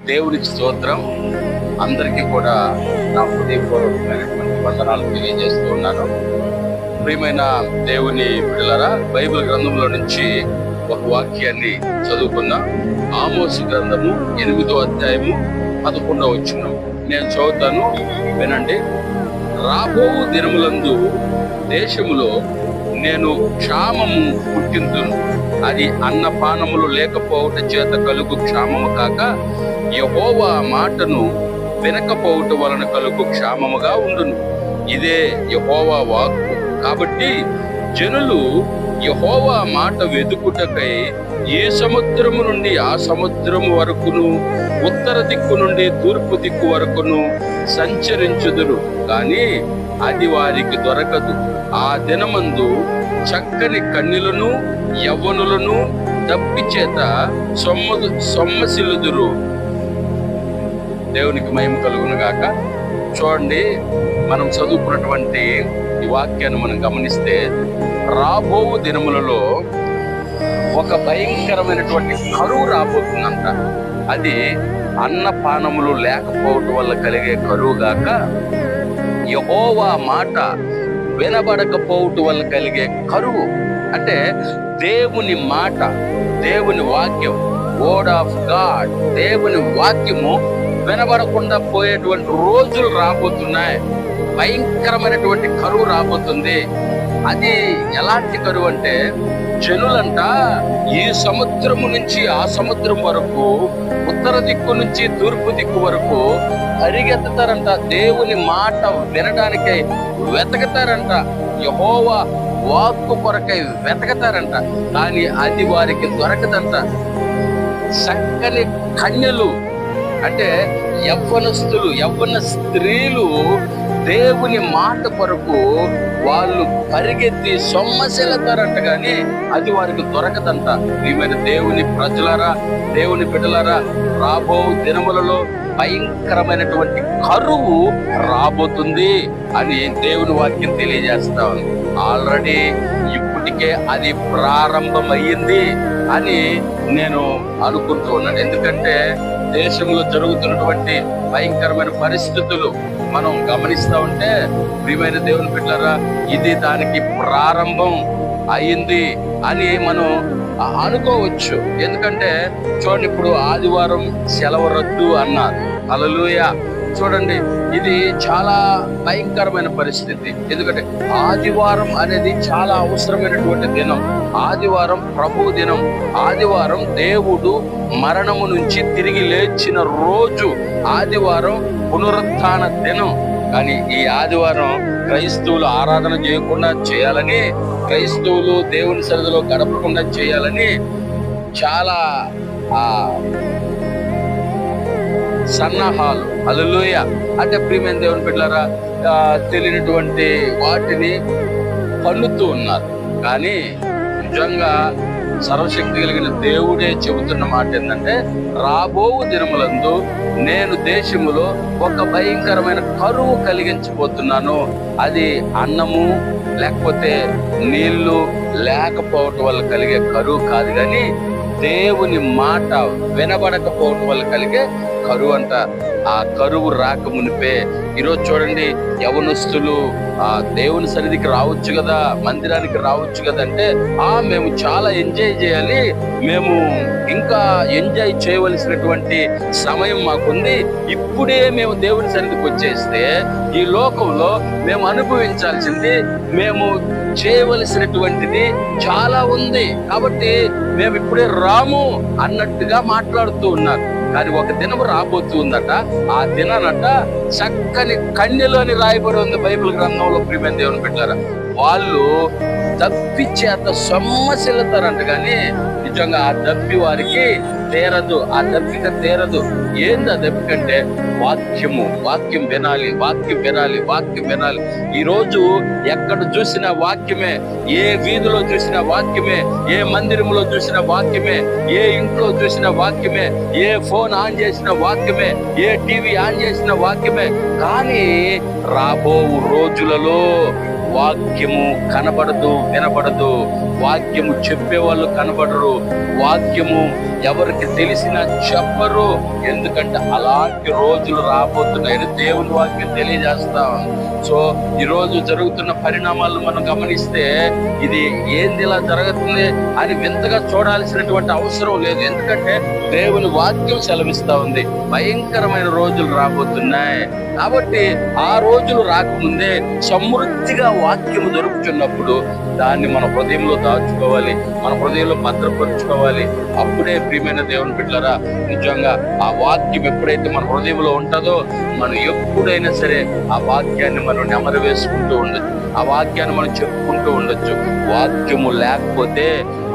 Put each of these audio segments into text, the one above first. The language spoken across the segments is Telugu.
దేవునికి స్తోత్రం. అందరికీ కూడా నా హృదయపూర్వకమైనటువంటి వందనాలు తెలియజేస్తూ ఉన్నాను. ప్రియమైన దేవుని బిడ్డలారా, బైబిల్ గ్రంథంలో నుంచి ఒక వాక్యాన్ని చదువుకుందాం. ఆమోసు గ్రంథము 8వ అధ్యాయము 11వ వచనం నేను చదువుతాను, వినండి. రాబో దినములందు దేశములో నేను క్షామము పుట్టింతును. అది అన్నపానములు లేకపోవుట చేత కలుగు క్షామము కాక, యెహోవా మాటను వినకపోవుట వలన కలుగు క్షామముగా ఉండును. ఇదే యెహోవా వాక్కు. కాబట్టి జనులు యెహోవా మాట వెదుకుటకై ఏ సముద్రము నుండి ఆ సముద్రము వరకును, ఉత్తర దిక్కు నుండి తూర్పు దిక్కు వరకును సంచరించుదురు, కానీ అది వారికి దొరకదు. ఆ దినమందు చక్కని కన్యలను యవ్వనులను దప్పి చేత సొమ్మసిల్లుదురు. దేవునికి మహిమ కలుగును గాక. చూడండి, మనం చదువుకున్నటువంటి ఈ వాక్యాన్ని మనం గమనిస్తే, రాబో దినములలో ఒక భయంకరమైనటువంటి కరువు రాబోతుందంట. అది అన్నపానములు లేకపోవటం వల్ల కలిగే కరువు గాక, యెహోవా మాట వినబడకపోవటం వల్ల కలిగే కరువు. అంటే దేవుని మాట, దేవుని వాక్యం, వర్డ్ ఆఫ్ గాడ్, దేవుని వాక్యము వినబడకుండా పోయేటువంటి రోజులు రాబోతున్నాయి. భయంకరమైనటువంటి కరువు రాబోతుంది. అది ఎలాంటి కరువు అంటే, జనులంట ఈ సముద్రము నుంచి ఆ సముద్రం వరకు, ఉత్తర దిక్కు నుంచి తూర్పు దిక్కు వరకు పరిగెత్తుతారంట. దేవుని మాట వినడానికై వెతకతారంట. యెహోవా వాక్కు కొరకై వెతకతారంట, కానీ అది వారికి దొరకదంట. చక్కని కన్యలు అంటే యవ్వనస్తులు, యవ్వన స్త్రీలు దేవుని మాట కొరకు వాళ్ళు పరిగెత్తి సొమ్మసిల్లుతారంట, కానీ అది వారికి దొరకదంట. ప్రియమైన దేవుని ప్రజలారా, దేవుని బిడ్డలారా, రాబో దినములలో భయంకరమైనటువంటి కరువు రాబోతుంది అని దేవుని వాక్యం తెలియజేస్తా ఉంది. ఆల్రెడీ ఇప్పటికే అది ప్రారంభమయ్యింది అని నేను అనుకుంటూ ఉన్నాను. ఎందుకంటే దేశంలో జరుగుతున్నటువంటి భయంకరమైన పరిస్థితులు మనం గమనిస్తూ ఉంటే, ప్రియమైన దేవుని బిడ్డలారా, ఇది దానికి ప్రారంభం అయింది అని మనం అనుకోవచ్చు. ఎందుకంటే చూడండి, ఇప్పుడు ఆదివారం సెలవు రద్దు అన్నారు. హల్లెలూయా. చూడండి, ఇది చాలా భయంకరమైన పరిస్థితి. ఎందుకంటే ఆదివారం అనేది చాలా అవసరమైనటువంటి దినం. ఆదివారం ప్రభు దినం. ఆదివారం దేవుడు మరణము నుంచి తిరిగి లేచిన రోజు. ఆదివారం పునరుత్థాన దినం. కానీ ఈ ఆదివారం క్రైస్తవులు ఆరాధన చేయకుండా చేయాలని, క్రైస్తవులు దేవుని సన్నిధిలో గడపకుండా చేయాలని చాలా సన్నాహాలు. హల్లెలూయా. అంటే ప్రియమైన దేవుని బిడ్డలారా, తెలియనటువంటి వాటిని పన్నుతూ ఉన్నారు. కానీ నిజంగా సర్వశక్తి కలిగిన దేవుడే చెబుతున్న మాట ఏంటంటే, రాబో దినములందు నేను దేశములో ఒక భయంకరమైన కరువు కలిగించబోతున్నాను. అది అన్నము లేకపోతే నీళ్లు లేకపోవటం వల్ల కలిగే కరువు కాదు, కానీ దేవుని మాట వినబడకపోవటం వల్ల కలిగే కరువు అంట. ఆ కరువు రాక మునిపే ఈరోజు చూడండి, యవనస్తులు దేవుని సన్నిధికి రావచ్చు కదా, మందిరానికి రావచ్చు కదా అంటే, మేము చాలా ఎంజాయ్ చేయాలి, మేము ఇంకా ఎంజాయ్ చేయవలసినటువంటి సమయం మాకుంది, ఇప్పుడే మేము దేవుని సన్నిధికి వచ్చేస్తే ఈ లోకంలో మేము అనుభవించాల్సింది, మేము చేయవలసినటువంటిది చాలా ఉంది, కాబట్టి మేము ఇప్పుడే రాము అన్నట్టుగా మాట్లాడుతూ ఉన్నారు. కానీ ఒక దినం రాబోతూ ఉందట. ఆ దినానట చక్కని కన్యలు అని రాయబడి ఉంది బైబిల్ గ్రంథంలో. ప్రియమైన దేవుని బిడ్డలారా, వాళ్ళు దప్పి చేత సొమ్మసిల్లుతారంట, కానీ నిజంగా ఆ దప్పి వారికి తీరదు. ఆ దప్పిక తీరదు. ఏంది ఆ దప్పికంటే, వాక్యం వినాలి, వాక్యం వినాలి, వాక్యం వినాలి. ఈరోజు ఎక్కడ చూసినా వాక్యమే, ఏ వీధిలో చూసినా వాక్యమే, ఏ మందిరంలో చూసినా వాక్యమే, ఏ ఇంట్లో చూసినా వాక్యమే, ఏ ఫోన్ ఆన్ చేసిన వాక్యమే, ఏ టీవీ ఆన్ చేసిన వాక్యమే. కానీ రాబో రోజులలో వాక్యము కనబడదు, వినబడదు. వాక్యము చెప్పేవాళ్ళు కనబడరు, వాక్యము ఎవరికి తెలిసినా చెప్పరు. ఎందుకంటే అలాంటి రోజులు రాబోతున్నాయని దేవుని వాక్యం తెలియజేస్తాం. సో ఈరోజు జరుగుతున్న పరిణామాలను మనం గమనిస్తే ఇది ఏంది ఇలా జరుగుతుంది అని వింతగా చూడాల్సినటువంటి అవసరం లేదు. ఎందుకంటే దేవుని వాక్యం సెలవిస్తా ఉంది భయంకరమైన రోజులు రాబోతున్నాయి. కాబట్టి ఆ రోజులు రాకముందే సమృద్ధిగా వాక్యము దొరుకుతున్నప్పుడు దాన్ని మన హృదయంలో దాచుకోవాలి, మన హృదయంలో భద్రపరుచుకోవాలి. అప్పుడే ప్రియమైన దేవుని బిడ్డలారా, నిజంగా ఆ వాక్యం ఎప్పుడైతే మన హృదయంలో ఉంటుందో మనం ఎప్పుడైనా సరే ఆ వాక్యాన్ని మనం నెమరు వేసుకుంటూ ఉండొచ్చు, ఆ వాక్యాన్ని మనం చెప్పుకుంటూ ఉండొచ్చు. వాక్యము లేకపోతే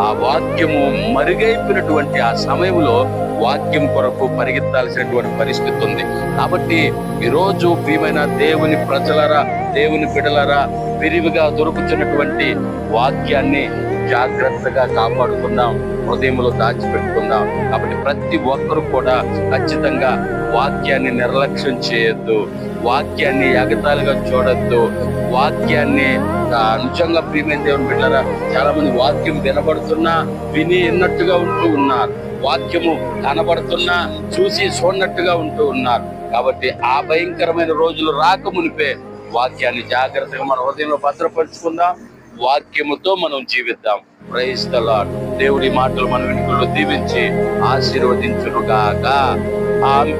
ఆ వాక్యము మరుగైపోయినటువంటి ఆ సమయంలో వాక్యం కొరకు పరిగెత్తాల్సినటువంటి పరిస్థితి ఉంది. కాబట్టి ఈరోజు ప్రియమైన దేవుని ప్రజలారా, దేవుని బిడ్డలారా, విరివిగా దొరుకుతున్నటువంటి వాక్యాన్ని జాగ్రత్తగా కాపాడుకుందాం, హృదయంలో దాచిపెట్టుకుందాం. కాబట్టి ప్రతి ఒక్కరు కూడా ఖచ్చితంగా వాక్యాన్ని నిర్లక్ష్యం చేయొద్దు, వాక్యాన్ని ఎగతాళిగా చూడొద్దు, వాక్యాన్ని నిజంగా ప్రియమైన దేవుని బిడ్డలారా, చాలా మంది వాక్యం వినబడుతున్నా విని విన్నట్టుగా ఉంటూ ఉన్నారు, వాక్యము కనబడుతున్నా చూసి చూడనట్టుగా ఉంటూ ఉన్నారు. కాబట్టి ఆ భయంకరమైన రోజులు రాకమునిపే వాక్యాన్ని జాగ్రత్తగా మన హృదయంలో భద్రపరుచుకుందాం, వాక్యముతో మనం జీవిద్దాం. Praise the Lord. దేవుడి మాటలు మన వెనుకల్లో దీవించి ఆశీర్వదించును గాక. ఆమేన్.